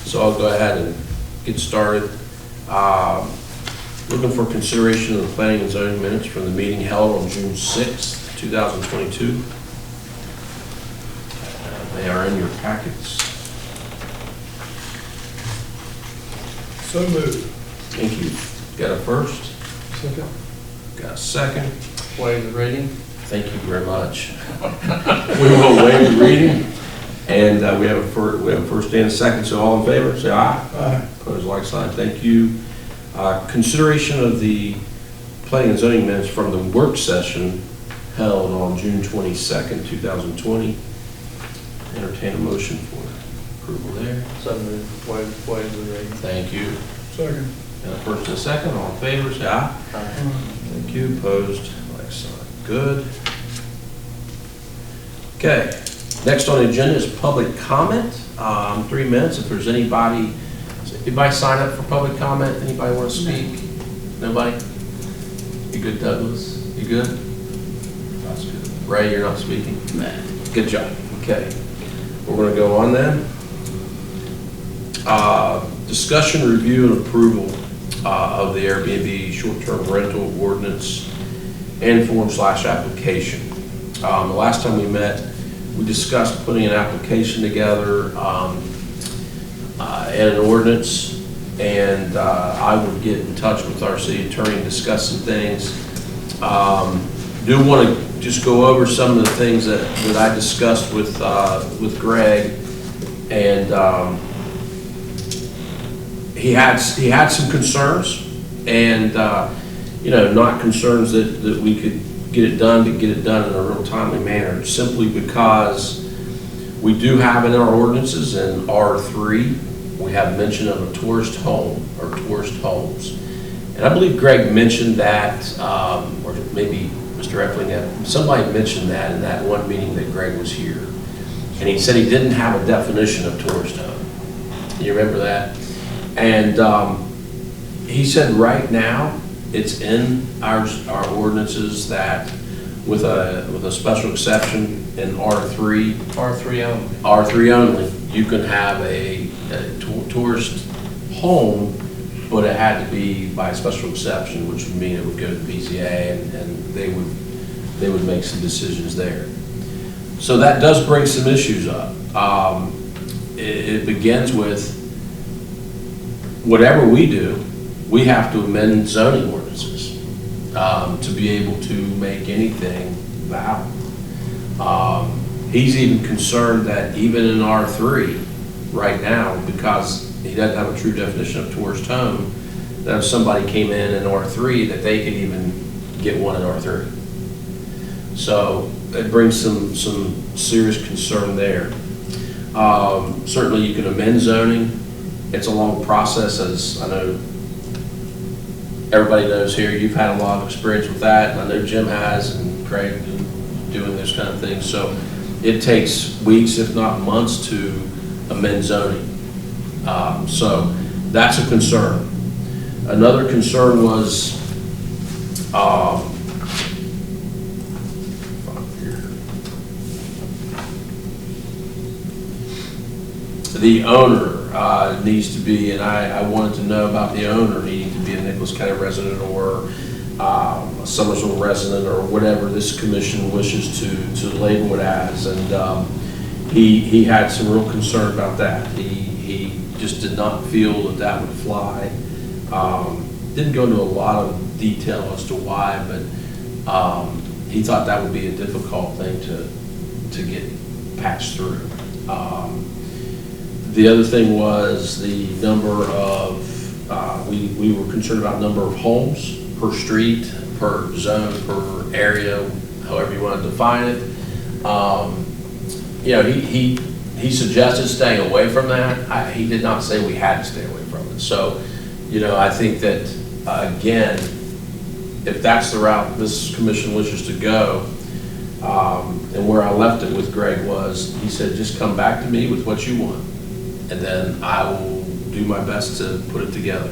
So I'll go ahead and get started. Looking for consideration of the planning and zoning minutes from the meeting held on June 6th, 2022. They are in your packets. So moved. Thank you. Got a first? Second. Got a second? Waive the reading. Thank you very much. We will waive the reading, and we have a first and a second, so all in favor, say aye. Aye. Opposed, like sign, thank you. Consideration of the planning and zoning minutes from the work session held on June 22nd, 2020. Entertain a motion for approval there. So moved. Waive the reading. Thank you. Second. And a first and a second, all in favor, say aye. Thank you. Opposed, like sign. Good. Okay. Next on the agenda is public comment. 3 minutes. If there's anybody sign up for public comment? Anybody want to speak? Nobody? You good, Douglas? You good? That's good. Ray, you're not speaking? Nah. Good job. Okay. We're going to go on then. Discussion, review, and approval of the Airbnb short-term rental ordinance and form/application. The last time we met, we discussed putting an application together and an ordinance, and I would get in touch with our city attorney and discuss some things. Do want to just go over some of the things that I discussed with Greg, and he had some concerns, and not concerns that we could get it done in a real timely manner, simply because we do have in our ordinances in R3, we have mention of a tourist home or tourist homes. And I believe Greg mentioned that, or maybe Mr. Effling, somebody mentioned that in that one meeting that Greg was here. And he said he didn't have a definition of tourist home. You remember that? And he said right now it's in our ordinances that with a special exception in R3 only, you can have a tourist home, but it had to be by special exception, which would mean it would go to the BZA, and they would make some decisions there. So that does bring some issues up. It begins with whatever we do, we have to amend zoning ordinances to be able to make anything valid. He's even concerned that even in R3 right now, because he doesn't have a true definition of tourist home, that if somebody came in R3, that they could even get one in R3. So it brings some serious concern there. Certainly you can amend zoning. It's a long process, as I know everybody knows here. You've had a lot of experience with that, and I know Jim has, and Craig doing this kind of thing. So it takes weeks, if not months, to amend zoning. So that's a concern. Another concern was the owner needs to be, and I wanted to know about the owner needing to be a Nicholas County resident or a Summersville resident or whatever this commission wishes to label it as. And he had some real concern about that. He just did not feel that would fly. Didn't go into a lot of detail as to why, but he thought that would be a difficult thing to get patched through. The other thing was the number of, we were concerned about number of homes per street, per zone, per area, however you want to define it. He suggested staying away from that. He did not say we had to stay away from it. So, I think that, again, if that's the route this commission wishes to go, and where I left it with Greg was, he said, just come back to me with what you want, and then I will do my best to put it together.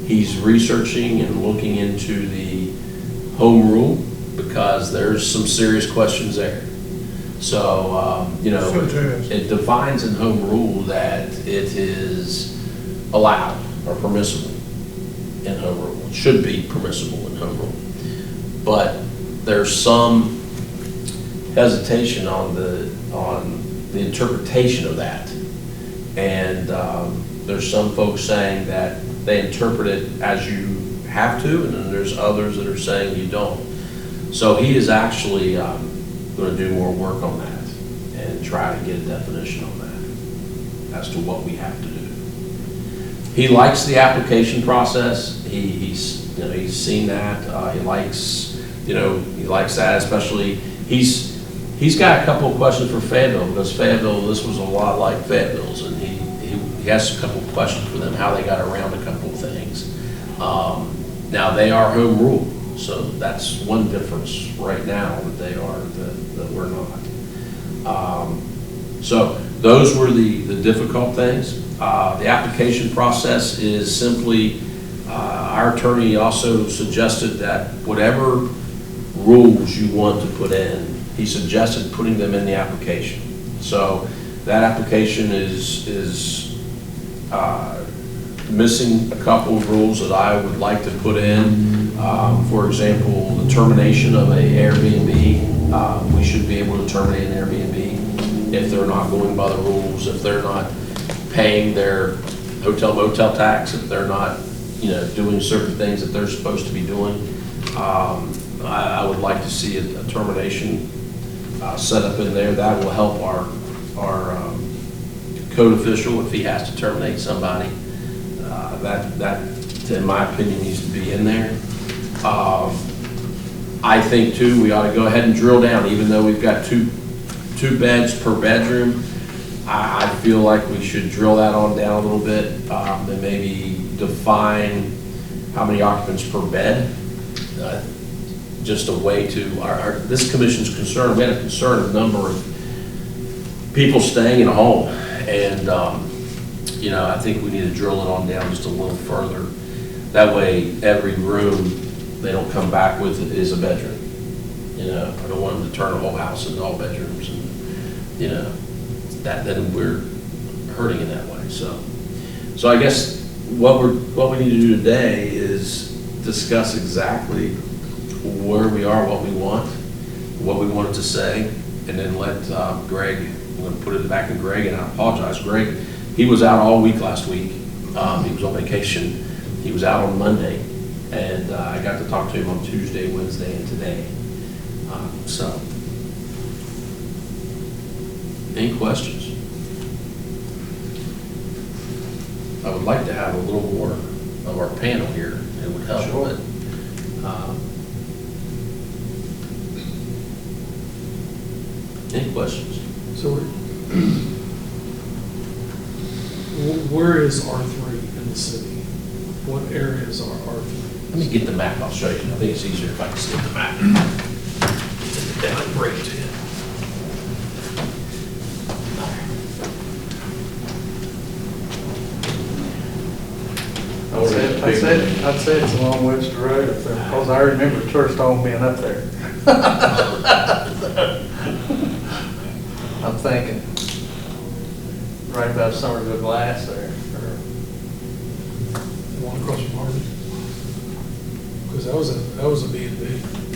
He's researching and looking into the home rule because there's some serious questions there. So, Fantastic. it defines in home rule that it is allowed or permissible in home rule. It should be permissible in home rule. But there's some hesitation on the interpretation of that. And there's some folks saying that they interpret it as you have to, and then there's others that are saying you don't. So he is actually going to do more work on that and try to get a definition on that as to what we have to do. He likes the application process. He's seen that. He likes that, especially he's got a couple of questions for Fayetteville, because Fayetteville, this was a lot like Fayetteville's, and he has a couple of questions for them, how they got around a couple of things. Now, they are home rule, so that's one difference right now that they are, that we're not. So those were the difficult things. The application process is simply, our attorney also suggested that whatever rules you want to put in, he suggested putting them in the application. So that application is missing a couple of rules that I would like to put in. For example, the termination of a Airbnb. We should be able to terminate an Airbnb if they're not going by the rules, if they're not paying their hotel motel tax, if they're not, doing certain things that they're supposed to be doing. I would like to see a termination set up in there. That will help our code official if he has to terminate somebody. That, in my opinion, needs to be in there. I think too, we ought to go ahead and drill down, even though we've got two beds per bedroom. I feel like we should drill that on down a little bit, and maybe define how many occupants per bed. Just a way to, this commission's concern, we had a concern of number of people staying in a home. And, I think we need to drill it on down just a little further. That way, every room they don't come back with is a bedroom. I don't want them to turn a whole house into all bedrooms, and, then we're hurting in that way. So I guess what we need to do today is discuss exactly where we are, what we want it to say, and then let Greg, I'm going to put it back in Greg, and I apologize, Greg, he was out all week last week. He was on vacation. He was out on Monday, and I got to talk to him on Tuesday, Wednesday, and today. Any questions? I would like to have a little more of our panel here. It would help. Sure. But, any questions? So where is R3 in the city? What areas are R3? Let me get the map. I'll show you. I think it's easier if I can see the map. Sit it down and bring it to you. I'd say it's along Webster Road up there, because I remember tourist home being up there. I'm thinking right about Somerville Glass there. One across from Harvey? Because that was a B&B.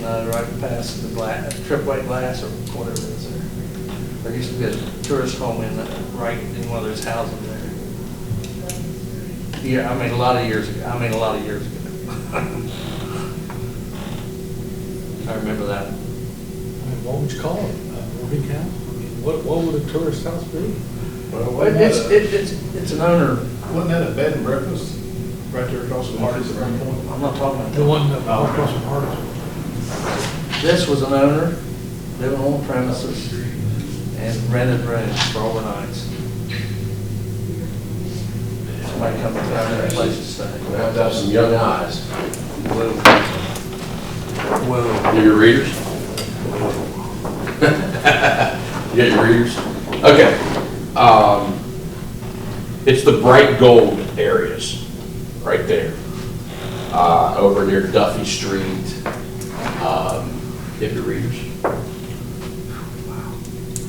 No, right past the glass, AAA Glass or whatever it is there. There used to be a tourist home right in one of those houses there. Yeah, a lot of years ago. I remember that. What would you call it? Morgan County? What would a tourist house be? Well, It's an owner. wasn't that a bed and breakfast right there across from Marty's at one point? I'm not talking about The that. one across from Harvey. This was an owner living on the premises and rented rooms for overnights. Somebody come and find a place to stay. We have to have some young eyes. Whoa. You your readers? You got your readers? Okay. It's the bright gold areas, right there. Over near Duffy Street. You have your readers?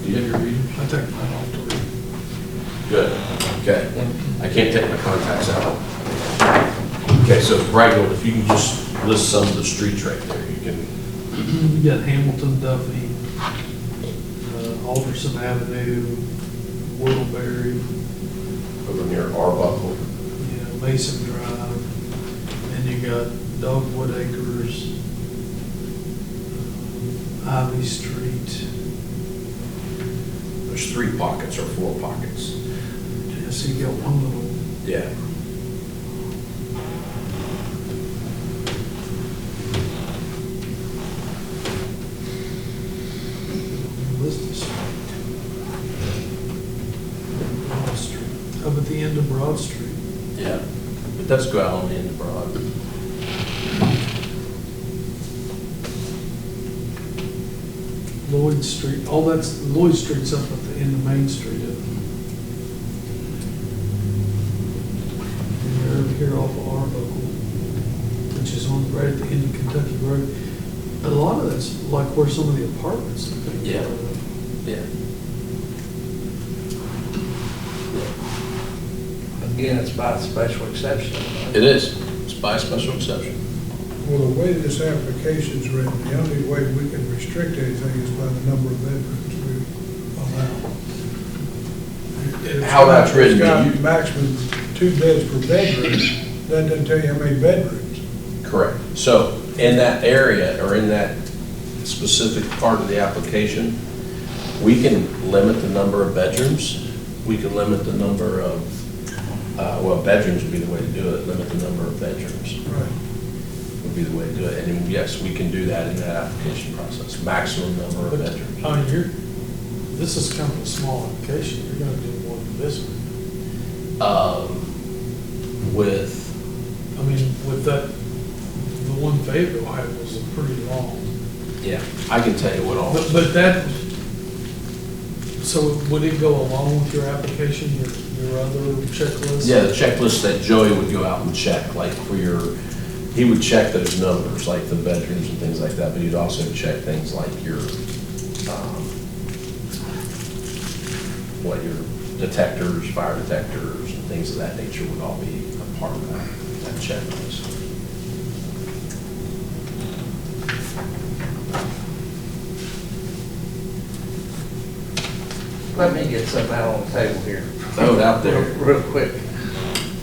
You have your readers? I take mine off to read. Good, okay. I can't take my contacts out. Okay, so Bragg, if you can just list some of the streets right there, you can, You got Hamilton, Duffy, Alderson Avenue, Whittleberry, over near Arbuckle. Mason Drive, and you got Dogwood Acres, Ivy Street. There's 3 pockets or 4 pockets. Yes, you got one little, Yeah. list of street. Broad Street, up at the end of Broad Street. Yeah, but that's go out on the end of Broad. Lloyd Street, all that's, Lloyd Street's up at the end of Main Street. And you're over here off of Arbuckle, which is on, right at the end of Kentucky Road. A lot of that's like where some of the apartments and things Yeah. are. Yeah. Again, it's by special exception. It is. It's by special exception. Well, the way this application's written, the only way we can restrict anything is by the number of bedrooms we allow. How that's written, It's got you- maximum 2 beds per bedroom, that doesn't tell you how many bedrooms. Correct. So in that area or in that specific part of the application, we can limit the number of bedrooms. We can limit the number of, well, bedrooms would be the way to do it, limit the number of bedrooms Right. would be the way to do it. And yes, we can do that in that application process, maximum number of But, bedrooms. I mean, this is kind of a small application, you're gonna do more than this one. With, I mean, with that, the one Fayetteville had was a pretty long. yeah, I can tell you what all. But that, so would it go along with your application, your other checklist? Yeah, the checklist that Joey would go out and check, like for your, he would check those numbers, like the bedrooms and things like that, but he'd also check things like your, what your detectors, fire detectors, and things of that nature would all be a part of that checklist. Let me get something out on the table here. Throw it out there. Real quick.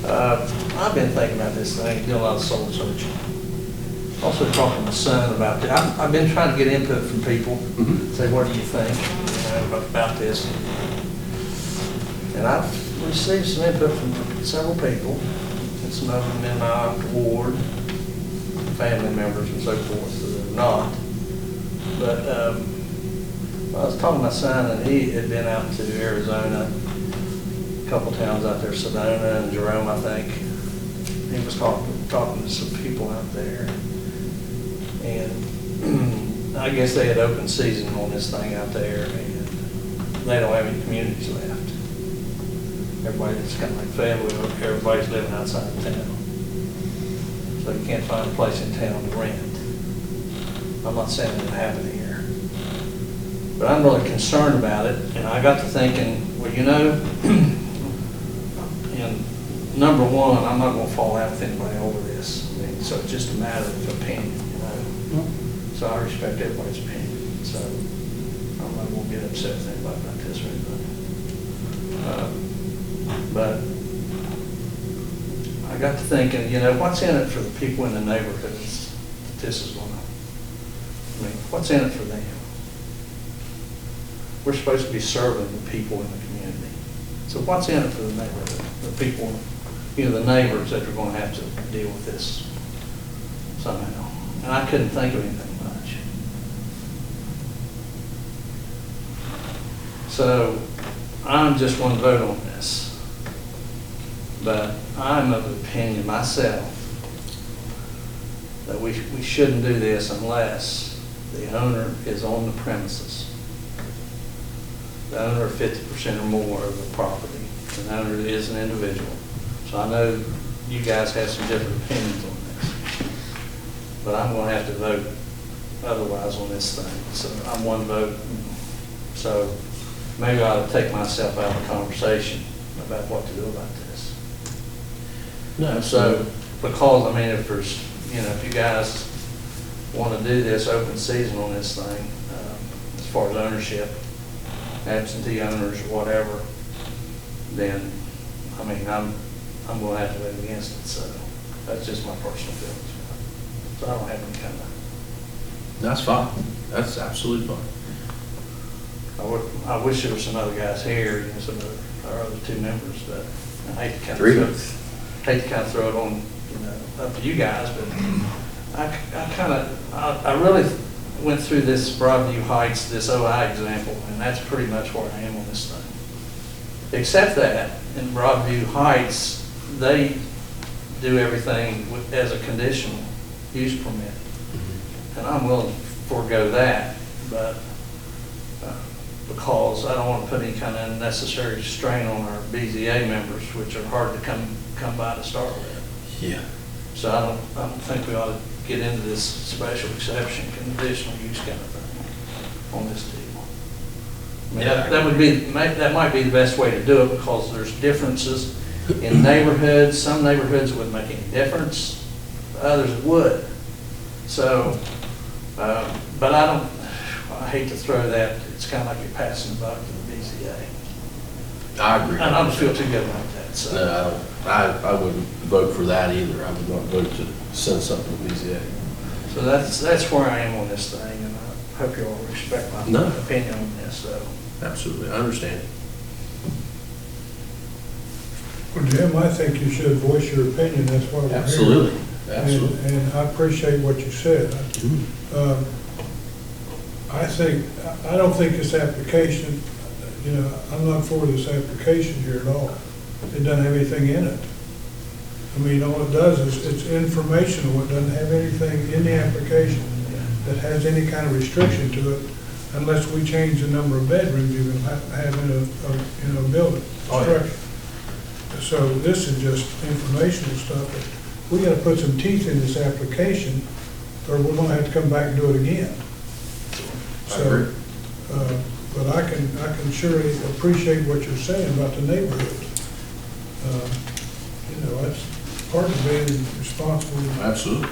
I've been thinking about this thing, doing a lot of soul searching. Also talking to my son about it. I've been trying to get input from people, Mhm. say, what do you think, about this? And I've received some input from several people, and some of them in my ward, family members and so forth, that are not. But, I was talking to my son, and he had been out to Arizona, a couple towns out there, Sedona and Jerome, I think. He was talking to some people out there. And I guess they had open season on this thing out there, and they don't have any communities left. Everybody's kind of like Fayetteville, everybody's living outside of town. So you can't find a place in town to rent. I'm not saying it'll happen here. But I'm really concerned about it, and I got to thinking, well, you know, and number one, I'm not gonna fall out with anybody over this. I mean, so it's just a matter of opinion, you know? So I respect everybody's opinion, so I'm not gonna get upset with anybody about this or anything. But I got to thinking, you know, what's in it for the people in the neighborhoods that this is gonna, I mean, what's in it for them? We're supposed to be serving the people in the community. So what's in it for the neighborhood, the people, you know, the neighbors that are gonna have to deal with this somehow? And I couldn't think of anything much. So I'm just one vote on this. But I'm of the opinion myself that we shouldn't do this unless the owner is on the premises. The owner of 50% or more of the property. The owner is an individual. So I know you guys have some different opinions on this. But I'm gonna have to vote otherwise on this thing. So I'm one vote. So maybe I ought to take myself out of the conversation about what to do about this. No, So, because, I mean, if there's, if you guys want to do this open season on this thing, as far as ownership, absentee owners or whatever, then, I mean, I'm going to have to vote against it, so that's just my personal feelings. So I don't have any kind of, that's fine. That's absolutely fine. I wish there were some other guys here, some of our other two members, but I hate to kind Three. of throw it on, up to you guys, but I really went through this Broadview Heights, this OI example, and that's pretty much where I am on this thing. Except that in Broadview Heights, they do everything as a conditional use permit. And I'm willing to forego that, but because I don't want to put any kind of unnecessary strain on our BZA members, which are hard to come by to start with. Yeah. So I don't think we ought to get into this special exception, conditional use kind of thing on this deal. I mean, Yeah. that might be the best way to do it, because there's differences in neighborhoods. Some neighborhoods it wouldn't make any difference, others it would. So, but I hate to throw that, it's kind of like you're passing the buck to the BZA. I agree. And I don't feel too good about that, so. No, I wouldn't vote for that either. I would not vote to send something to BZA. So that's where I am on this thing, and I hope you all respect my No. opinion on this, so. Absolutely, I understand. Well, Jim, I think you should voice your opinion, that's why we're here. Absolutely, absolutely. And I appreciate what you said. I don't think this application, I'm not for this application here at all. It doesn't have anything in it. I mean, all it does is, it's informational, it doesn't have anything in the application that has any kind of restriction to it, unless we change the number of bedrooms you can have in a building, Oh, yeah. structure. So this is just informational stuff. We gotta put some teeth in this application, or we're gonna have to come back and do it again. I agree. But I can surely appreciate what you're saying about the neighborhoods. That's part of being responsible Absolutely.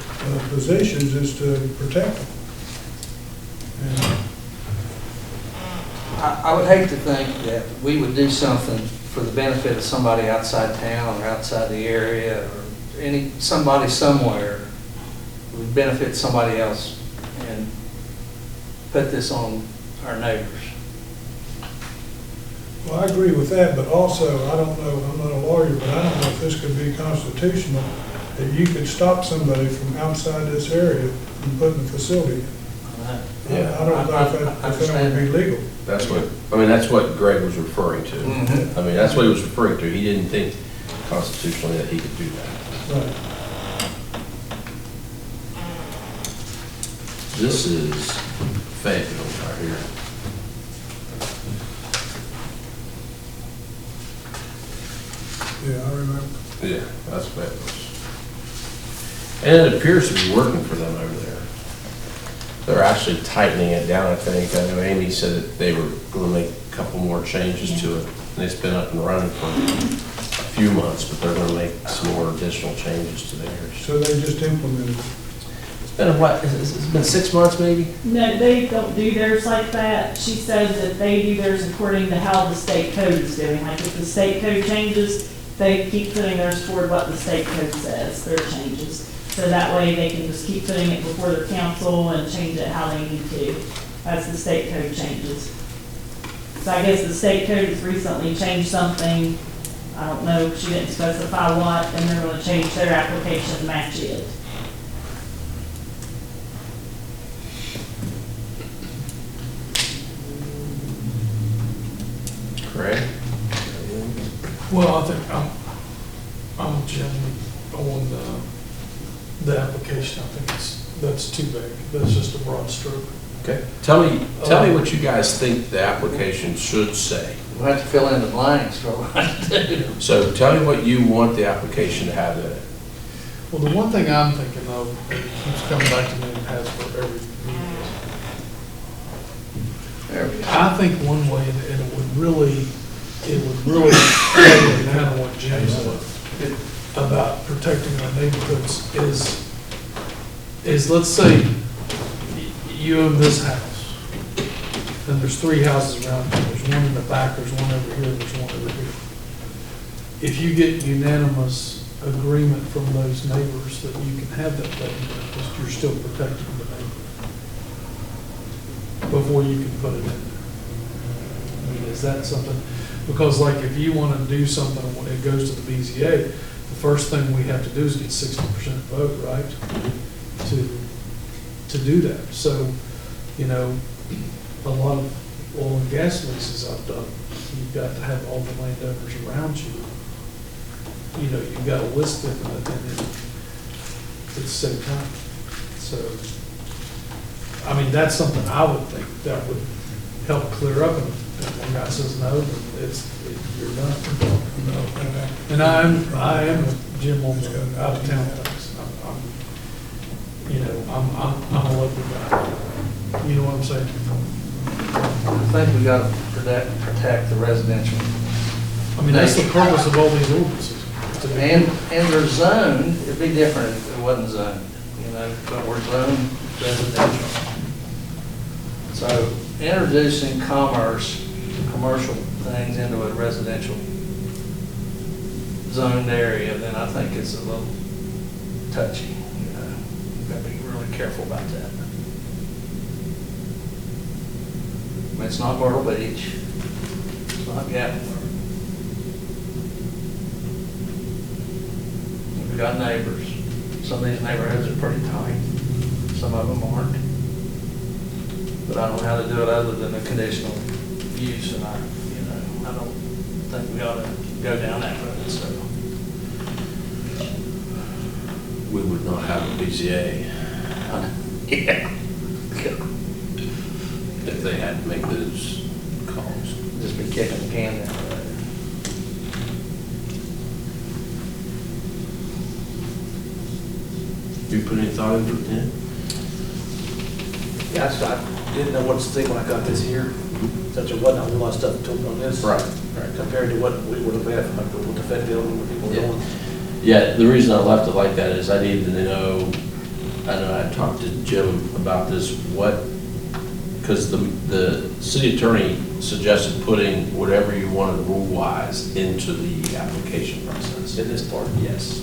positions is to protect them. And I would hate to think that we would do something for the benefit of somebody outside town or outside the area, or somebody somewhere would benefit somebody else and put this on our neighbors. Well, I agree with that, but also, I don't know, I'm not a lawyer, but I don't know if this could be constitutional, that you could stop somebody from outside this area from putting a facility in. Yeah. I don't know if that would be legal. That's what Greg was referring to. Mhm. I mean, that's what he was referring to. He didn't think constitutionally that he could do that. Right. This is Fayetteville right here. Yeah, I remember. Yeah, that's Fayetteville. And it appears to be working for them over there. They're actually tightening it down, I think. I know Amy said that they were going to make a couple more changes to it. And it's been up and running for a few months, but they're going to make some more additional changes to theirs. So they just implemented it. It's been it's been 6 months maybe? No, they don't do theirs like that. She says that they do theirs according to how the state code is doing. Like if the state code changes, they keep putting theirs forward what the state code says, their changes. So that way they can just keep putting it before their council and change it how they need to, as the state code changes. So I guess the state code has recently changed something. I don't know, she didn't specify what, and they're gonna change their application to match it. Correct? Well, I think I'm generally on the application. I think that's too big. That's just a broad stroke. Okay. Tell me what you guys think the application should say. We'll have to fill in the blanks for what I do. So tell me what you want the application to have in it. Well, the one thing I'm thinking of, and it keeps coming back to me and has for every meeting, There we go. I think one way, and it would really really kind of what Jim said about protecting our neighborhoods is let's say you own this house, and there's 3 houses around you, there's one in the back, there's one over here, there's one over here. If you get unanimous agreement from those neighbors that you can have that building, because you're still protecting the neighbor before you can put it in there. I mean, is that something, because like if you want to do something when it goes to the BZA, the first thing we have to do is get 60% vote, right? To do that. So, you know, a lot of oil and gas leases I've done, you've got to have all the landowners around you. You know, you've got to list them and then at the same time. So, I mean, that's something I would think that would help clear up. And if one guy says no, then you're done. And I am Jim on the out of town things. I'm a local guy. You know what I'm saying? I think we gotta protect the residential. I mean, that's the purpose of all these ordinances. And they're zoned, it'd be different if it wasn't zoned, you know, but we're zoned residential. So introducing commercial things into a residential zoned area, then I think it's a little touchy, you know. We've got to be really careful about that. I mean, it's not Myrtle Beach, it's not Gatlinburg. We've got neighbors. Some of these neighborhoods are pretty tight. Some of them aren't. But I don't know how to do it other than a conditional use, and I don't think we ought to go down that road, so. We would not have a BZA Yeah. if they had to make those calls. Just be kicking the can down the road. You put any thought into it, Dan? Yeah, I didn't know what to think when I got this here. Such a wasn't a whole lot of stuff talked on this. Right. Compared to what we would have had from like what the Fed building, what people were Yeah. doing. Yeah, the reason I left it like that is I needed to know, I know I talked to Jim about this, because the city attorney suggested putting whatever you wanted rule-wise into the application process. In this part. Yes.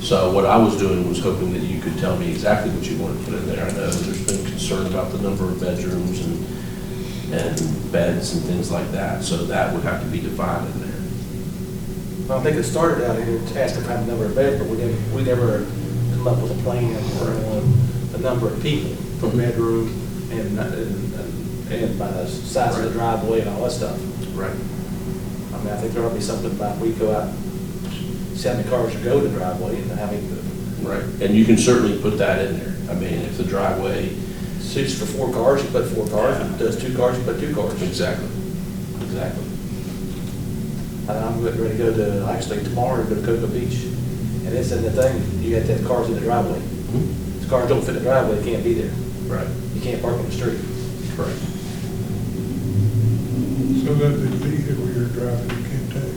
So what I was doing was hoping that you could tell me exactly what you wanted to put in there. I know there's been concern about the number of bedrooms and beds and things like that, so that would have to be defined in there. I think it started out here asking for a number of beds, but we never come up with a plan for the number of people per bedroom and by the size of the driveway and all that stuff. Right. I mean, I think there ought to be something about we go out, see how many cars should go to the driveway and how many. Right, and you can certainly put that in there. I mean, if the driveway. Suits for 4 cars, you put 4 cars. If it does 2 cars, you put 2 cars. Exactly. Exactly. And I'm getting ready to go to, actually tomorrow, go to Cocoa Beach. And it's in the thing, you got to have cars in the driveway. If the cars don't fit the driveway, they can't be there. Right. You can't park on the street. Correct. So that the vehicle you're driving, you can't take.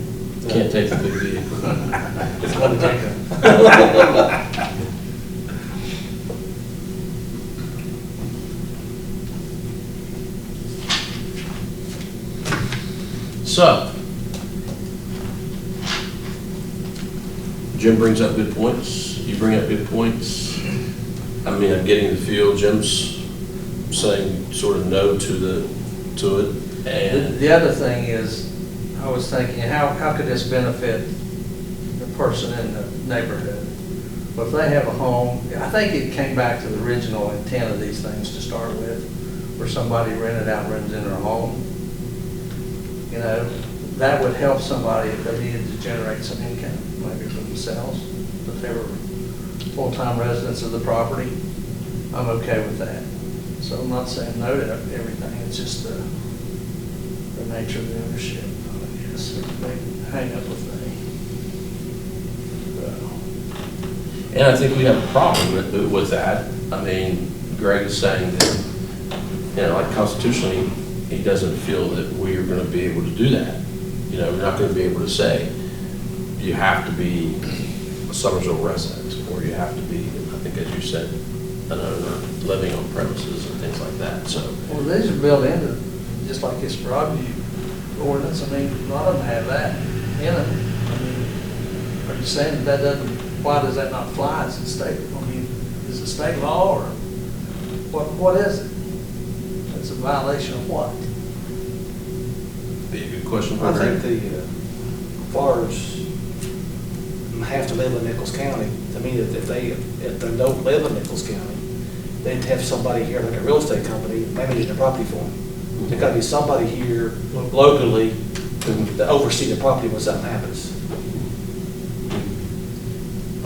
Can't take the big vehicle. It's going to take them. So, Jim brings up good points, you bring up good points. I mean, I'm getting the feel Jim's saying sort of no to it, and The other thing is, I was thinking, how could this benefit the person in the neighborhood? Well, if they have a home, I think it came back to the original intent of these things to start with, where somebody rented out rooms in their home. You know, that would help somebody if they needed to generate some income, maybe for themselves, if they were full-time residents of the property. I'm okay with that. So I'm not saying no to everything, it's just the nature of the ownership, I guess, they hang up with me. and I think we have a problem with that. I mean, Greg is saying that, you know, like constitutionally, he doesn't feel that we are gonna be able to do that. You know, we're not gonna be able to say, you have to be a Summersville resident, or you have to be, I think as you said, an owner living on premises and things like that, so. Well, these are built into, just like this Broadview ordinance, I mean, a lot of them have that in them. I mean, are you saying that doesn't, why does that not fly as a state, I mean, is it state law, or what is it? It's a violation of what? Be a good question for I think Greg. the, as far as have to live in Nichols County, I mean, if they don't live in Nichols County, they'd have somebody here, like a real estate company, managing the property for them. There's gotta be somebody here locally to oversee the property when something happens.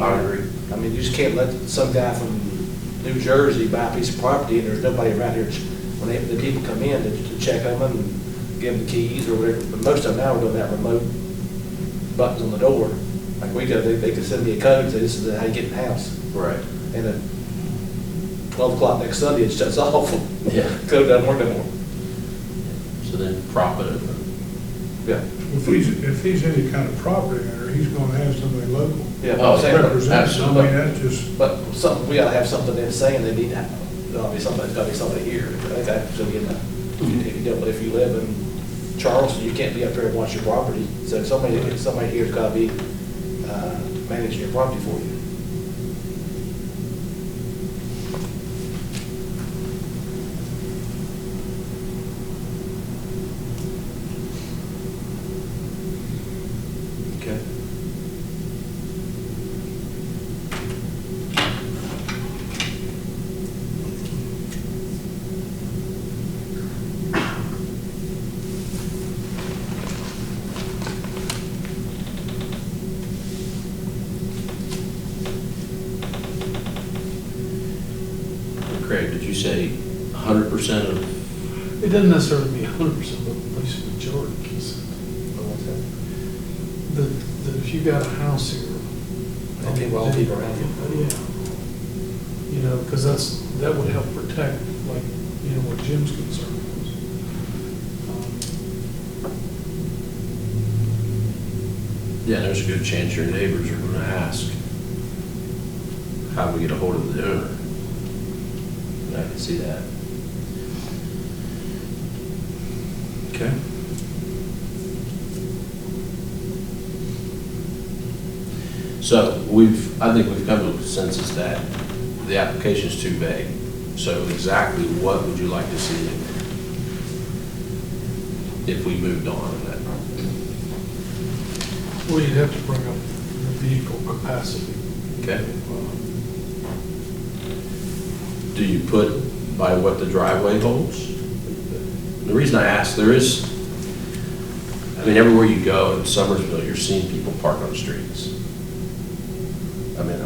I agree. I mean, you just can't let some guy from New Jersey buy a piece of property and there's nobody around here, when the people come in to check on them and give them the keys or whatever. But most of them now are doing that remote buttons on the door. Like we go, they can send me a code and say, this is how you get in the house. Right. And at 12 o'clock next Sunday, it shuts off. Yeah. Code doesn't work anymore. So then prop it open. Yeah. If he's any kind of property owner, he's gonna have somebody local Yeah. Oh, Same represent. I absolutely. mean, that's just, But something, we gotta have something in saying they need to have, there'll be somebody, there's gotta be somebody here. I think that should be in the, if you live in Charleston, you can't be up there and watch your property. So somebody here's gotta be, managing your property for you. Okay. Craig, did you say 100% of, It doesn't necessarily mean 100%, but at least a majority, he said. That if you got a house here. And people, all people around you. Yeah. You know, because that would help protect, like, you know, what Jim's concern was. yeah, there's a good chance your neighbors are gonna ask, how do we get a hold of the owner? And I can see that. Okay. So I think we've come to a consensus that the application's too vague. So exactly what would you like to see if we moved on in that? Well, you'd have to bring up the vehicle capacity. Okay. Do you put by what the driveway holds? The reason I ask, I mean, everywhere you go in Summersville, you're seeing people park on the streets. I mean,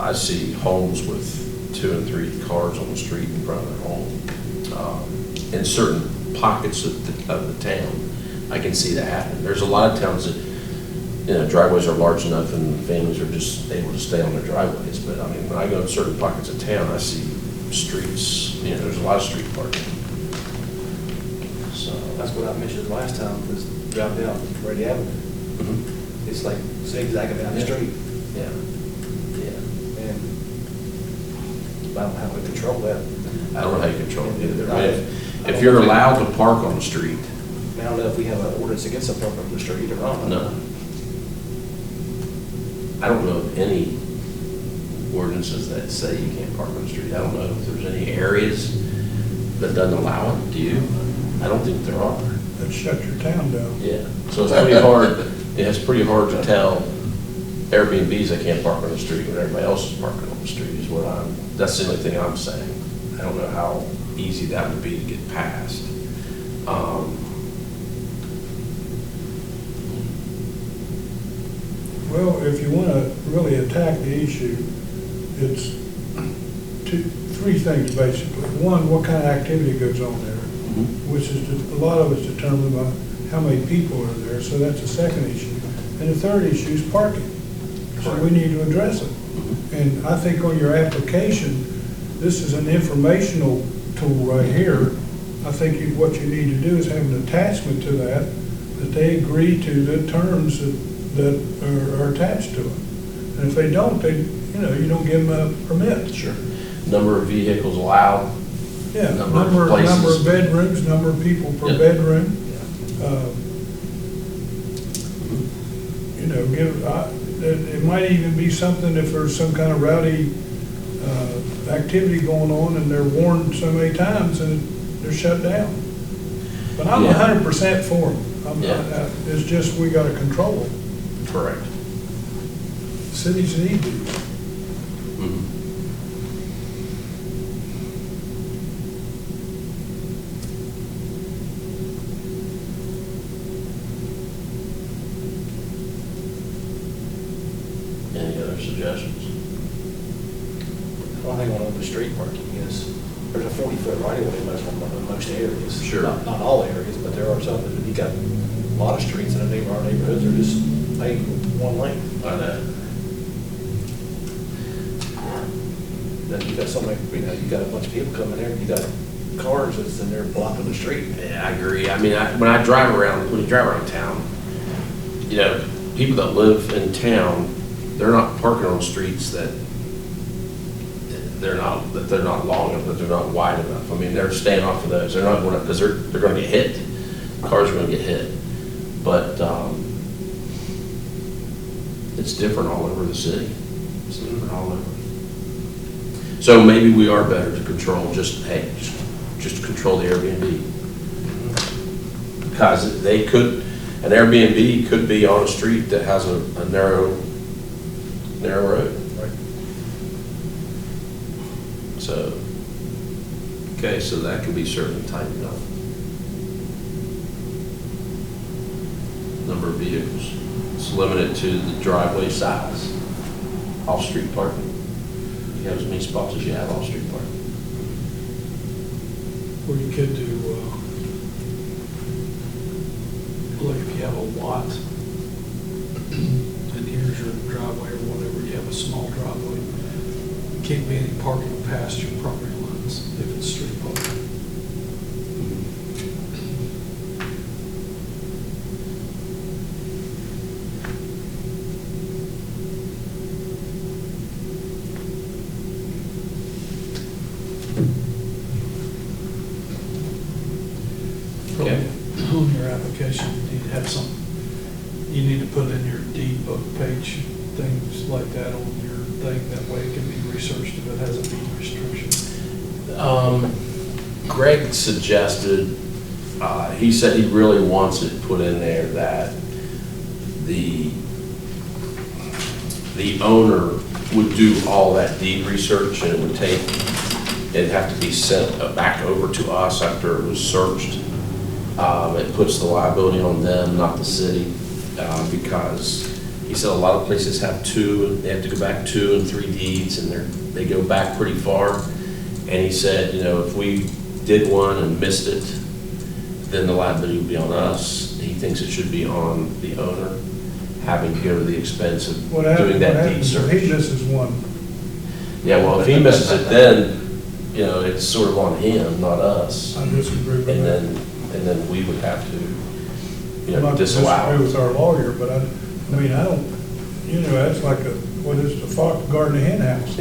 I see homes with 2 and 3 cars on the street in front of their home. In certain pockets of the town, I can see that happen. There's a lot of towns that, you know, driveways are large enough and families are just able to stay on their driveways. But I mean, when I go to certain pockets of town, I see streets, you know, there's a lot of street parking. So, That's what I mentioned last time, was driving down Brady Avenue. mhm. It's like zigzagging down the Yeah. street. Yeah, yeah. And I don't know how we control that. I don't know how you control it either. I mean, I if don't you're think- allowed to park on the street, I don't know if we have an ordinance against them parking on the street or not. no. I don't know of any ordinances that say you can't park on the street. I don't know if there's any areas that doesn't allow it. Do you? I don't think there are. that shut your town down. Yeah. So it's pretty hard, it's pretty hard to tell Airbnbs they can't park on the street when everybody else is parking on the street is what that's the only thing I'm saying. I don't know how easy that would be to get passed. Well, if you want to really attack the issue, it's three things basically. One, what kind of activity goes on there, which is, a lot of it's determined by how many people are there, so that's the second issue. And the third issue is parking. So we need to address it. And I think on your application, this is an informational tool right here I think what you need to do is have an attachment to that they agree to the terms that are attached to it. And if they don't, you don't give them a permit. Sure. Number of vehicles allowed. Yeah, Number of number places. of bedrooms, number of people per Yep. bedroom. It might even be something if there's some kind of rowdy activity going on and they're warned so many times and they're shut down. But I'm Yeah. 100% for them. Yeah. It's just we gotta control them. Correct. Cities need these. Mhm. Any other suggestions? One thing on the street parking is, there's a 40-foot right-of-way in most areas. Sure. Not all areas, but there are some, that you got a lot of streets in our neighborhoods are just paved one lane. I know. Then you got you got a bunch of people coming there, you got cars that's in there blocking the street. Yeah, I agree. I mean, when you drive around town, people that live in town, they're not parking on streets that they're not long enough, that they're not wide enough. I mean, they're staying off of those. They're not going up, because they're going to get hit. Cars are going to get hit. But, it's different all over the city. It's different all over. So maybe we are better to control, just control the Airbnb. Because an Airbnb could be on a street that has a narrow road. Right. So, okay, so that can be certainly tightened up. Number of vehicles. It's limited to the driveway size. Off-street parking. You have as many spots as you have off-street parking. Or you could do, like if you have a lot, and here's your driveway or whatever, you have a small driveway, can't be any parking past your property lines if it's street parking. Okay. On your application, you need to have some, you need to put in your deed book page, things like that on your thing, that way it can be researched if it has a deed restriction. Greg suggested, he said he really wants it put in there that the owner would do all that deed research, and it'd have to be sent back over to us after it was searched. It puts the liability on them, not the city, because he said a lot of places have they have to go back 2 and 3 deeds, and they go back pretty far. And he said, if we did one and missed it, then the liability would be on us. He thinks it should be on the owner, having to go to the expense of doing that deed What happens if search. he misses one? Yeah, well, if he misses it, then, it's sort of on him, not us. I disagree with And that. then we would have to, I'm not disallow. disagree with our lawyer, but I don't, that's like the fox guarding the hen house.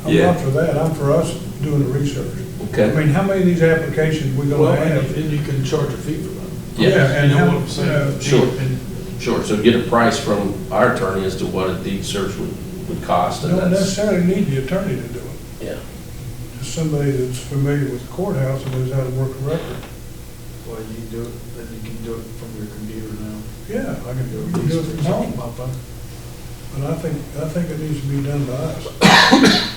I'm Yeah. not for that, I'm for us doing the research. Okay. I mean, how many of these applications we Well, gonna have? and you can charge a fee for that. Yeah, and You know how, what I'm saying? Sure. And sure. So get a price from our attorney as to what a deed search would cost, you and don't that's, necessarily need the attorney to do it. yeah. Just somebody that's familiar with the courthouse and knows how to work a record. Well, you can do it, then you can do it from your computer now. Yeah, I can do you it. can do it from home, My phone. but I think it needs to be done by us.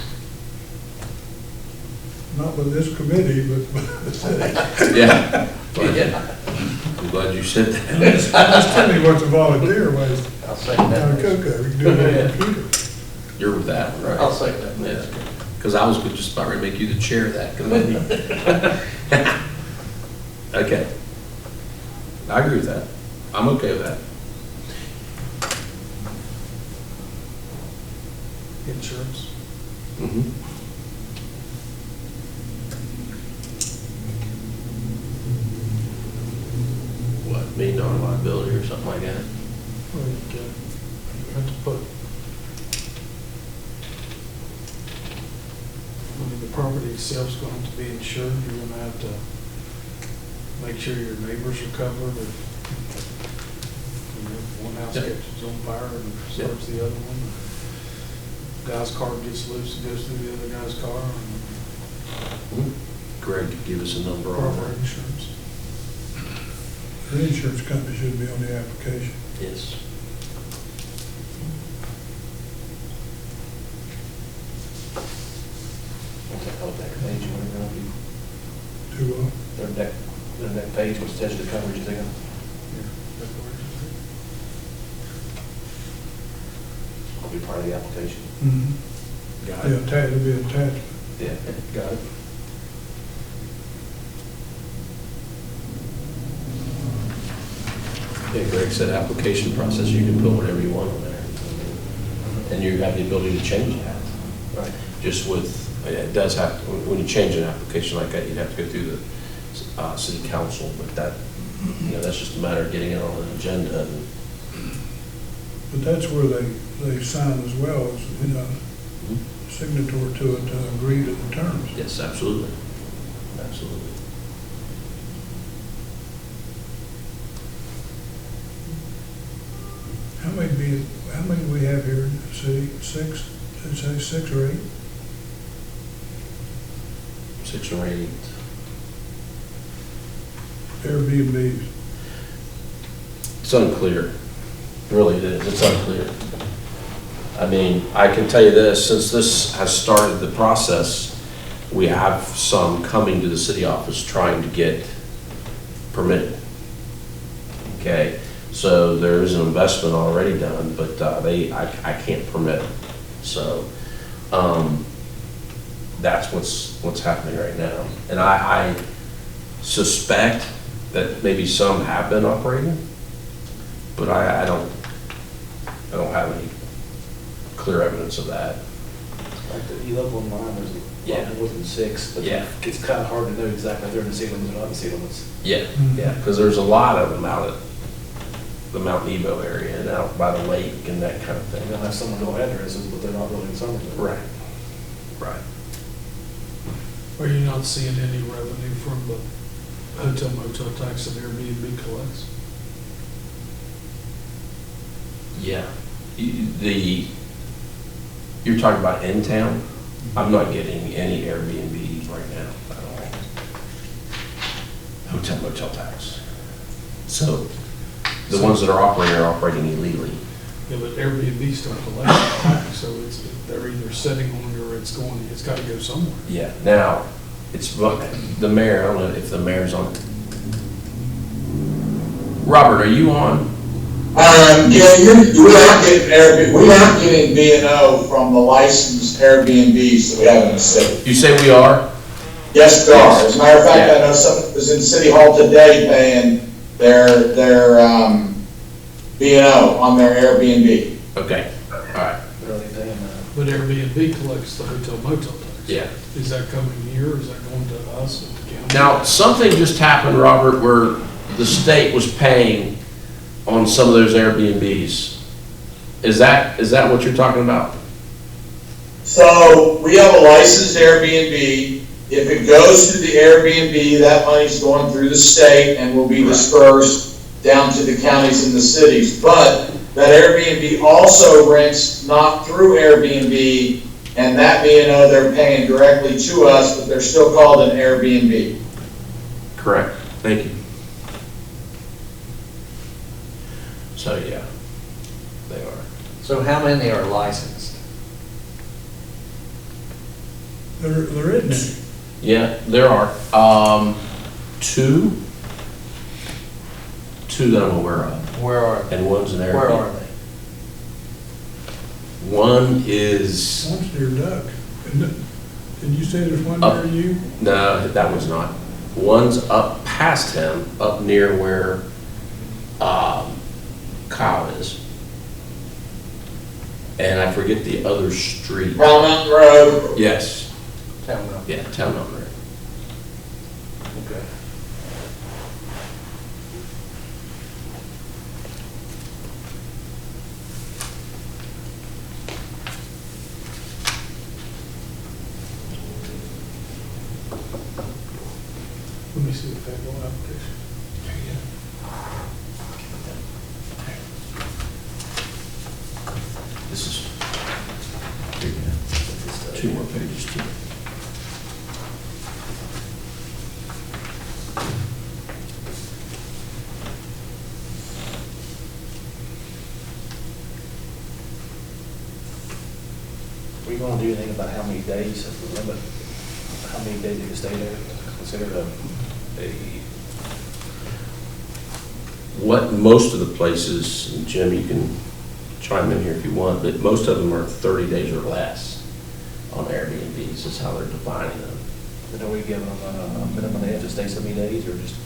Not with this committee, but the city. Yeah. Yeah. I'm glad you said that. Let's tell me what's a volunteer waste. I'll say Not a that. cocoa, you can do it on the computer. You're with that one, right? I'll say that. Yeah. Because I was just about ready to make you the chair of that committee. Okay. I agree with that. I'm okay with that. Insurance. Mhm. common liability or something like that. Well, you have to put, I mean, the property itself's going to have to be insured, you're gonna have to make sure your neighbors are covered, if, you know, if one house Yep. catches on fire and starts the other one. Guy's car gets loose and goes through the other guy's car, and Greg could give us a number on proper that. insurance. The insurance company should be on the application. Yes. Next page, you want to go to, To, the next page, what says the coverage thing? Will be part of the application. Got yeah, it. it'll be attached. Yeah, got it. Yeah, Greg said application process, you can put whatever you want on there. And you have the ability to change that. Right. Just with, it does have, when you change an application like that, you'd have to go through the city council, but that, you know, that's just a matter of getting it on an agenda. And But that's where they sign as well, as, you know, signatory to it to agree to the terms. Yes, absolutely. Absolutely. How many do we have here in the city? 6? Did it say 6 or 8? 6 or 8. Airbnbs. It's unclear. Really, it is. It's unclear. I mean, I can tell you this, since this has started the process, we have some coming to the city office trying to get permitted. Okay, so there is an investment already done, but I can't permit it. So, that's what's happening right now. And I suspect that maybe some have been operating, but I don't have any clear evidence of that. Like the E-level in mine, there's Yeah. more than 6, but Yeah. it's kind of hard to know exactly if they're in the city limits or not in the city limits. Yeah, yeah, because there's a lot of them out at the Mount Nebo area and out by the lake and that kind of And thing. they'll have some real addresses, but they're not really in Somerville. Right, right. Are you not seeing any revenue from the hotel motel tax that Airbnb collects? Yeah. You're talking about in town? I'm not getting any Airbnb right now at all. Hotel motel tax. So the ones that are operating illegally. Yeah, but Airbnb's don't collect the tax, so they're either sitting on it or it's gotta go somewhere. Yeah, now, it's, the mayor, I don't know if the mayor's on. Robert, are you on? We aren't getting B and O from the licensed Airbnbs that we have in the city. You say we are? Yes, we are. As a matter of fact, Yeah. I know someone was in City Hall today paying their B and O on their Airbnb. Okay, all right, They're only paying that. But Airbnb collects the hotel motel tax. yeah. Is that coming here, or is that going to us at the county? Now, something just happened, Robert, where the state was paying on some of those Airbnbs. Is that what you're talking about? So we have a licensed Airbnb. If it goes to the Airbnb, that money's going through the state and will be dispersed down to the counties and the cities. But that Airbnb also rents not through Airbnb, and that B&O they're paying directly to us, but they're still called an Airbnb. Correct, thank you. So, yeah, they are. So how many are licensed? There isn't any. Yeah, there are. Two that I'm aware of, Where are they? and one's an Airbnb. Where are they? One is, One's near Doug. Did you say there's one Up. near you? no, that one's not. One's up past him, up near where Kyle is. And I forget the other street. Round Mountain Road. Yes, Town Road. yeah, Town Mountain Road. Okay. me see the federal application. This is, two more pages too. We gonna do anything about how many days, limit, how many days you can stay there, considered a What most of the places, and Jim, you can chime in here if you want, but most of them are 30 days or less on Airbnbs, is how they're defining them. But are we giving them a minimum they have to stay so many days, or just,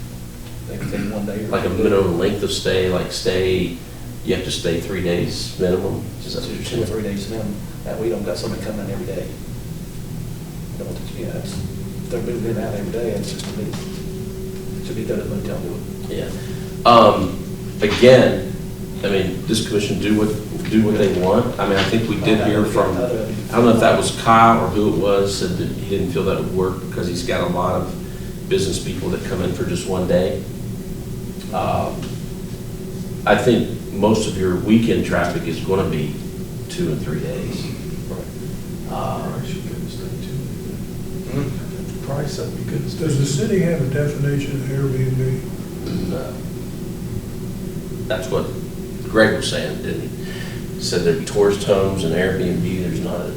they can stay 1 day? or Like a 2 days? minimum length of stay, like stay, you have to stay 3 days minimum. Is that what you're 2 or saying? 3 days to them, that we don't got somebody coming in every day. Don't, yeah, it's, if they're moving in and out every day, it's just a bit, should be done at motel do it. Yeah. Again, I mean, this commission do what they want. I mean, I think we did hear from, I don't know if that was Kyle or who it was, said that he didn't feel that would work because he's got a lot of business people that come in for just 1 day. I think most of your weekend traffic is going to be 2 and 3 days. Price, you couldn't stay too. Price, that'd be good. Does the city have a definition of Airbnb? No. That's what Greg was saying, didn't he? Said there'd be tourist homes and Airbnb, there's not a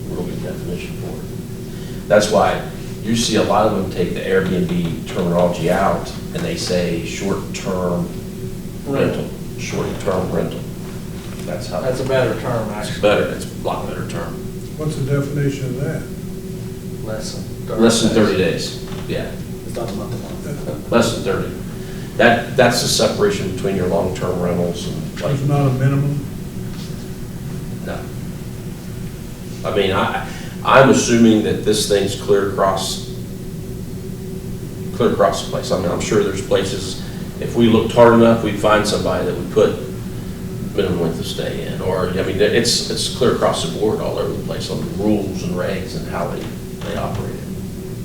real good definition for it. That's why you see a lot of them take the Airbnb terminology out and they say short-term rental, short-term rental. That's how. That's a better term, It's actually. better, it's a lot better term. What's the definition of that? Less than 30 Less than days. 30 days, yeah. It's not a month to month. Less than 30. That's the separation between your long-term rentals and like, There's not a minimum? no. I mean, I'm assuming that this thing's clear across the place. I mean, I'm sure there's places, if we looked hard enough, we'd find somebody that would put minimum length of stay in, or, I mean, it's clear across the board all over the place on the rules and regs and how they operate it.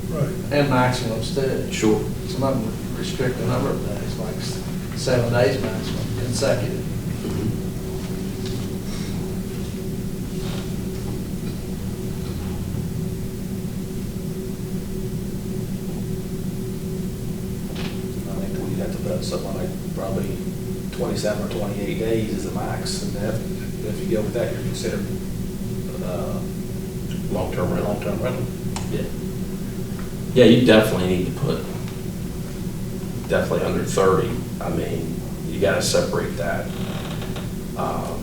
Right. And maximums too. Sure. Some of them restrict the number of days, like 7 days maximum consecutive. I think we'd have to put something like probably 27 or 28 days is the max, and if you go with that, you're considered, Long-term rental. long-term rental. Yeah. Yeah, you definitely need to put, definitely under 30. I mean, you gotta separate that. I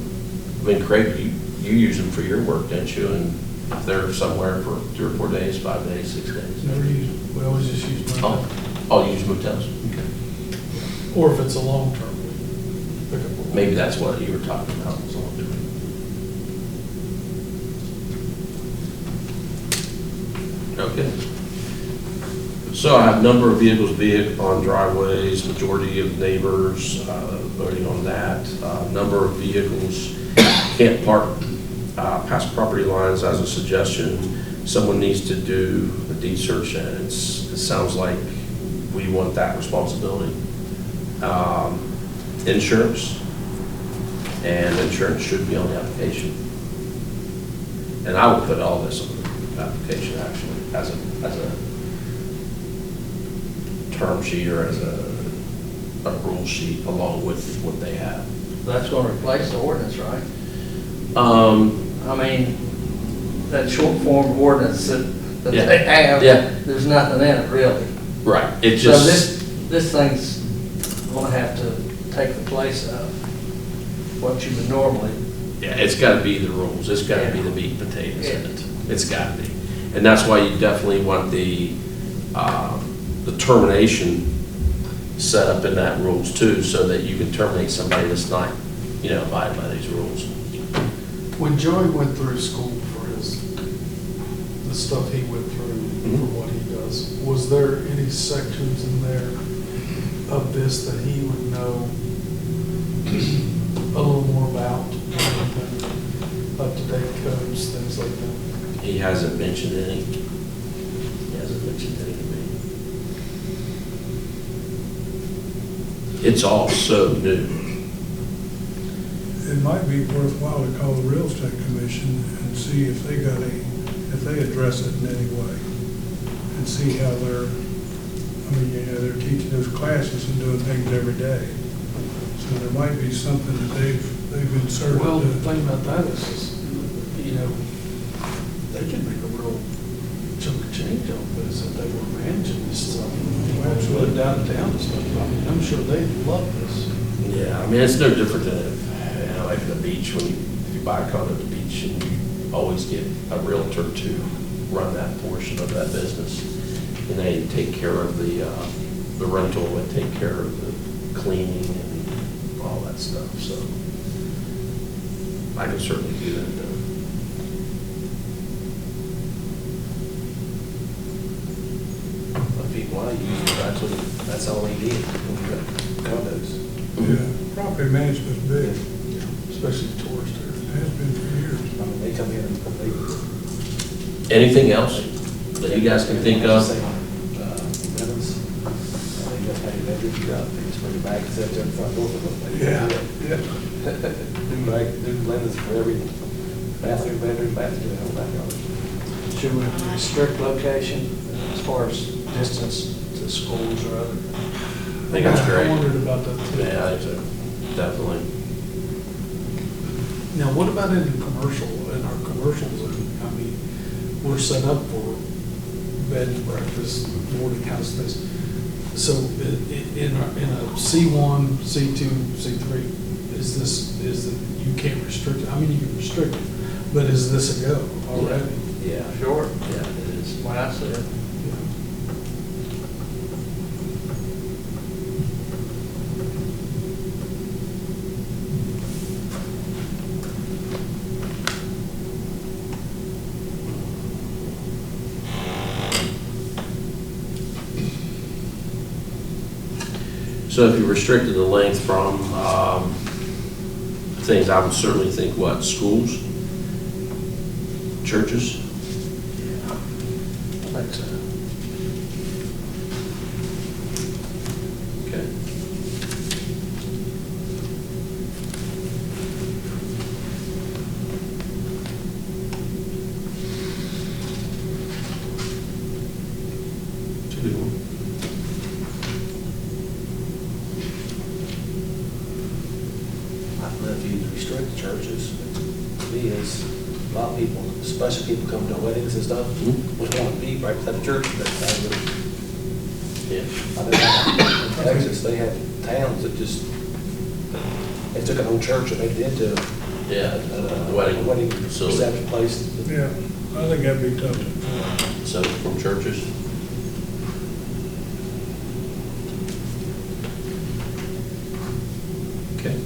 mean, Craig, you use them for your work, don't you? And if they're somewhere for 3 or 4 days, 5 days, 6 days. Never use, we always just use mine. I'll use motels. Okay. Or if it's a long term, pick up a. Maybe that's what you were talking about. Was long-term. Okay. So I have number of vehicles on driveways, majority of neighbors voting on that. Number of vehicles can't park past property lines as a suggestion. Someone needs to do a deed search, and it sounds like we want that responsibility. Insurance, and insurance should be on the application. And I would put all this on the application actually, as a term sheet or as a rule sheet along with what they have. That's going to replace the ordinance, right? Um, I mean, that short form ordinance that Yeah. they have, Yeah. there's nothing in it really. right, it So just, this thing's going to have to take the place of what you would normally. yeah, it's gotta be the rules, it's gotta be the meat and potatoes in it. It's gotta be. And that's why you definitely want the termination set up in that rules too, so that you can terminate somebody that's not, abiding by these rules. When Joey went through school for the stuff he went through for what he does, was there any sections in there of this that he would know a little more about? Up-to-date codes, things like that? He hasn't mentioned any. He hasn't mentioned any to me. It's all so new. It might be worthwhile to call the real estate commission and see if they address it in any way. And see how they're they're teaching those classes and doing things every day. So there might be something that they've inserted. Well, the thing about that is, they can make a real chunk of change on this if they were managing this stuff. Absolutely downtown and stuff. I mean, I'm sure they'd love this. Yeah, I mean, it's no different than, like the beach, if you buy a condo at the beach, and you always get a realtor to run that portion of that business. And they take care of the rental, and take care of the cleaning and all that stuff, so I can certainly do that. If people want to use it, actually, that's all they did when you got condos. Yeah, property management's big. Especially the tourist area. It has been for years. I mean, they come in and they. Anything else that you guys can think of? Rentals, they just had a bedroom, you got, they just bring it back and set there in front door for them. Yeah. Do linens for every bedroom, whole backyard. Should we restrict location as far as distance to schools or other? I think that's great. I wondered about that too. Yeah, I think so, definitely. Now, what about in the commercial, in our commercial zone? I mean, we're set up for bed and breakfast, boarding house space. So in a C1, C2, C3, you can't restrict it? I mean, you can restrict it, but is this a go already? Yeah, Sure. yeah, it is. Why I said, So if you restricted the length from things, I would certainly think, what, schools? Churches? I think so. Okay. Two. I don't know if you restrict the churches, but to me, is a lot of people, especially people coming to weddings and stuff, Mhm. would want to be right beside the church, but Yeah. I know in Texas, they have towns that just, they took an old church and made it into Yeah, a wedding facility facility. reception place. Yeah, I think that'd be tough to enforce. So from churches? Okay.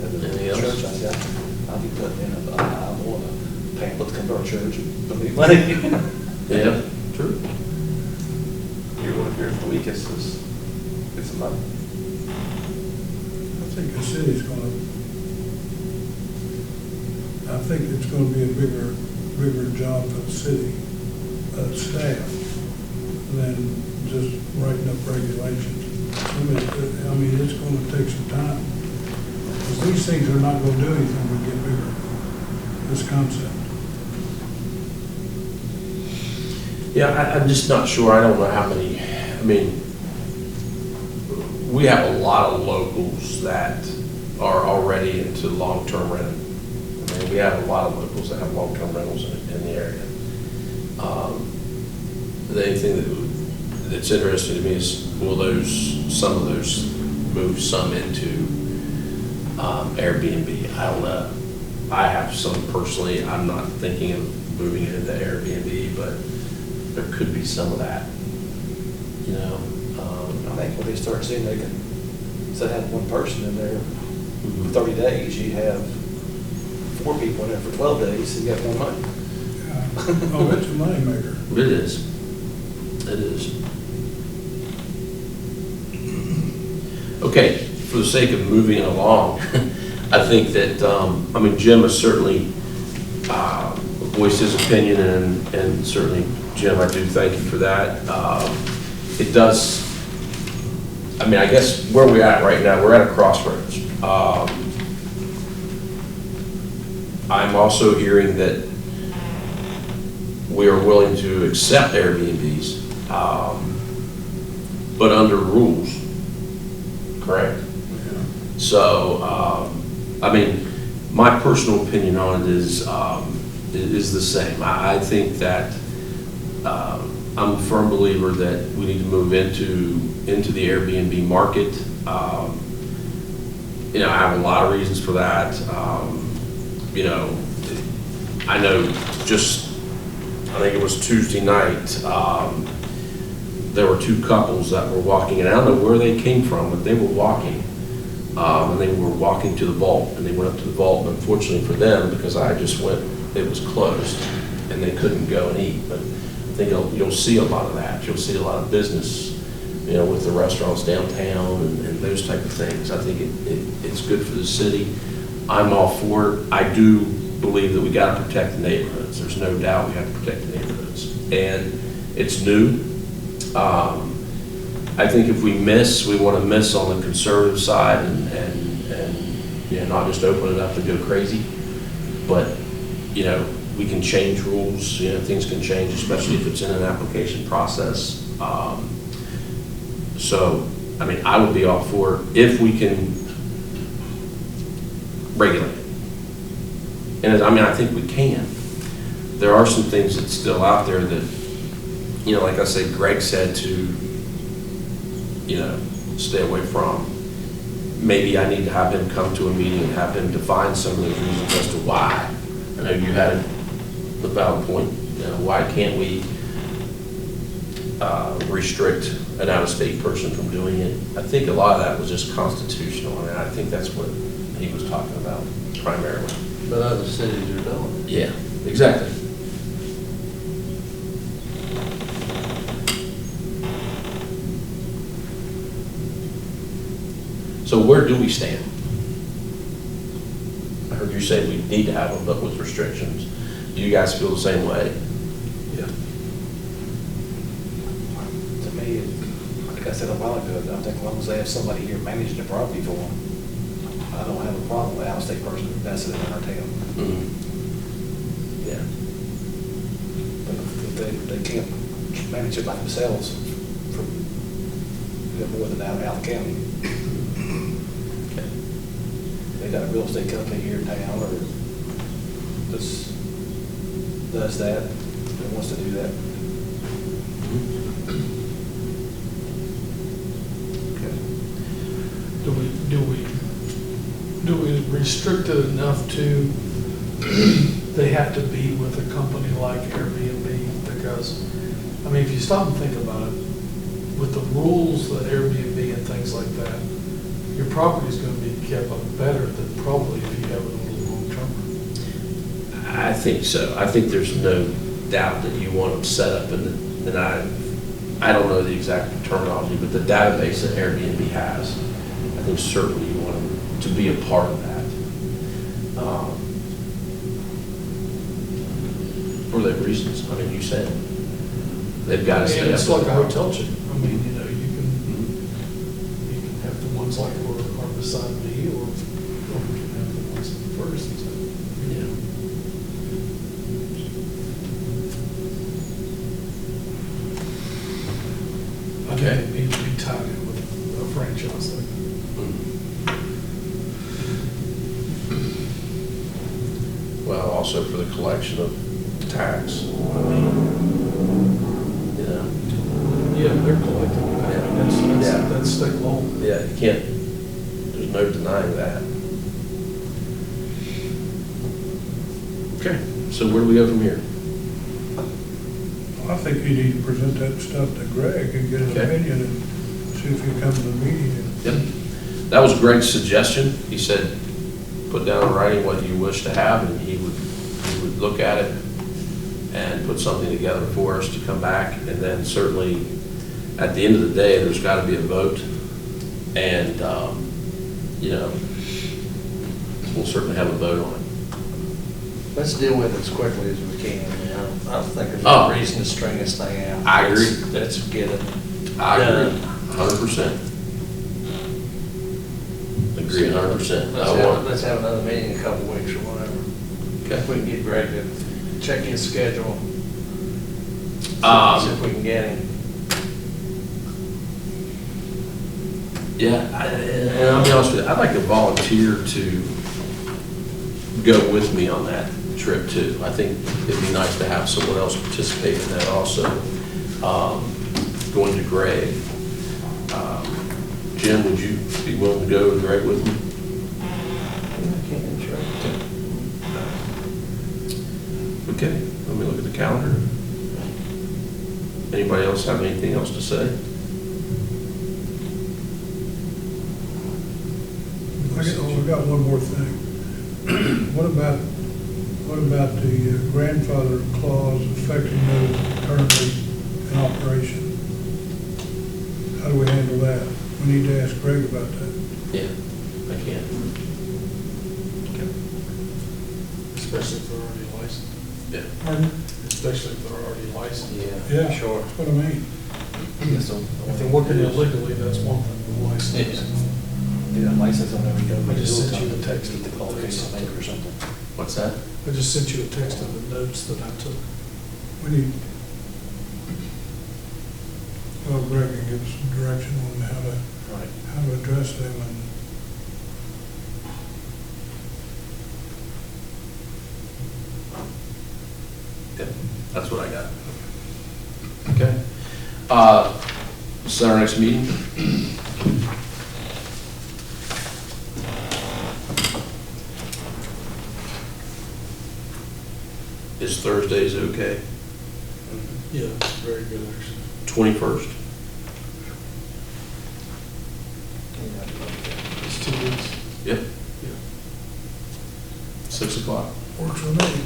Anything else? Church, I'll be putting in I want a pamphlet to come to our church and donate money. Yeah, true. You're one of your weakest is, get some money. I think the city's I think it's gonna be a bigger job for the city, staff, than just writing up regulations. I mean, it's gonna take some time. Because these things are not gonna do anything but get bigger, this concept. Yeah, I'm just not sure, I don't know how many, I mean, we have a lot of locals that are already into long-term renting. I mean, we have a lot of locals that have long-term rentals in the area. The only thing that's interesting to me is, will some of those move some into Airbnb? I don't know. I have some personally, I'm not thinking of moving it into Airbnb, but there could be some of that, you know? I think when they start seeing they can, instead of having one person in there for 30 days, you have 4 people in there for 12 days, so you got more money. Yeah. Oh, it's a moneymaker. It is. It is. Okay, for the sake of moving along, I think that, Jim is certainly voiced his opinion, and certainly, Jim, I do thank you for that. It does, I mean, I guess where we're at right now, we're at a crossroads. I'm also hearing that we are willing to accept Airbnbs, but under rules, correct? So, I mean, my personal opinion on it is the same. I think that I'm a firm believer that we need to move into the Airbnb market. You know, I have a lot of reasons for that. You know, I know just, I think it was Tuesday night, there were two couples that were walking, and I don't know where they came from, but they were walking. And they were walking to the vault, and they went up to the vault, and unfortunately for them, because I just went, it was closed, and they couldn't go and eat. But I think you'll see a lot of that. You'll see a lot of business, you know, with the restaurants downtown and those type of things. I think it's good for the city. I'm all for it. I do believe that we got to protect the neighborhoods. There's no doubt we have to protect the neighborhoods. And it's new. I think if we miss, we want to miss on the conservative side and you know, not just open it up and go crazy. But, you know, we can change rules, you know, things can change, especially if it's in an application process. So, I mean, I would be all for it if we can regulate it. And I mean, I think we can. There are some things that's still out there that, you know, like I said, Greg said to, you know, stay away from. Maybe I need to have him come to a meeting and have him define some of those reasons as to why. I know you had the valid point, you know, why can't we restrict an out-of-state person from doing it? I think a lot of that was just constitutional, and I think that's what he was talking about primarily. But other cities are doing it. Yeah, exactly. So where do we stand? I heard you say we need to have them, but with restrictions. Do you guys feel the same way? Yeah. To me, like I said a while ago, I think as long as they have somebody here managing the property for them, I don't have a problem with out-of-state person investing in our town. Mm-hmm. Yeah. But if they can't manage it by themselves for more than out of the county. They got a real estate company here in town or does that, that wants to do that. Do we restrict it enough to, they have to be with a company like Airbnb? Because, I mean, if you stop and think about it, with the rules that Airbnb and things like that, your property is going to be kept up better than probably if you have it on a long term. I think so. I think there's no doubt that you want them set up in the, and I don't know the exact terminology, but the database that Airbnb has, I think certainly you want them to be a part of that. For their reasons. I mean, you said they've got to stay up. It's like a hotel chain. I mean, you know, you can have the ones like are beside me, or you can have the ones first. So, Yeah. I Okay. think it needs to be tied in with a franchise thing. Well, also for the collection of tax. I mean, you know, Yeah, they're collecting that. I mean, Yeah. that's state law. yeah, you can't, there's no denying that. Okay, so where do we go from here? I think you need to present that stuff to Greg and get his Okay. opinion and see if he comes to the meeting. Yep. That was Greg's suggestion. He said, put down in writing what you wish to have, and he would look at it and put something together for us to come back. And then certainly, at the end of the day, there's got to be a vote. And, you know, we'll certainly have a vote on it. let's deal with it as quickly as we can. I mean, I don't think there's Oh. no reason to string this thing out. I agree. Let's get it. I agree, done. 100%. Agree 100%. Let's have another meeting in a couple weeks or whatever. Okay. If we can get Greg to check his schedule, see if we can get him. Yeah, and I'll be honest with you, I'd like to volunteer to go with me on that trip too. I think it'd be nice to have someone else participate in that also. Going to Greg. Jim, would you be willing to go with Greg with me? Okay, let me look at the calendar. Anybody else have anything else to say? I've got one more thing. What about the grandfather clause affecting those currently in operation? How do we handle that? We need to ask Greg about that. Yeah, I can. Especially if they're already licensed. Yeah. Pardon? Especially if they're already licensed. Yeah, Sure. that's what I mean. If they're working illegally, that's one thing, the license. Yeah, license on every go. I just sent you a text of the Or something. What's that? I just sent you a text of the notes that I took. We need, well, Greg can give us some direction on how to address them and Okay, that's what I got. Okay. This is our next meeting. Is Thursdays okay? Yeah, it's very good, actually. 21st? It's 2 weeks. Yep. Yeah. 6 o'clock. works for me,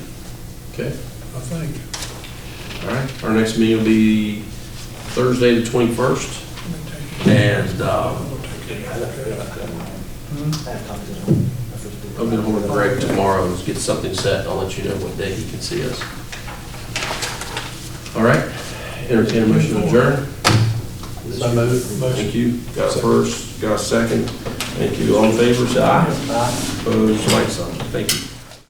Okay. I think. All right. Our next meeting will be Thursday, the 21st. And I have copies of them. I'm going to hold Greg tomorrow and get something set. I'll let you know what day he can see us. All right. Entertain a motion to adjourn. So moved. Thank you. Got a first, got a second. Thank you. All in favor, say aye. Opposed, like sign. Thank you.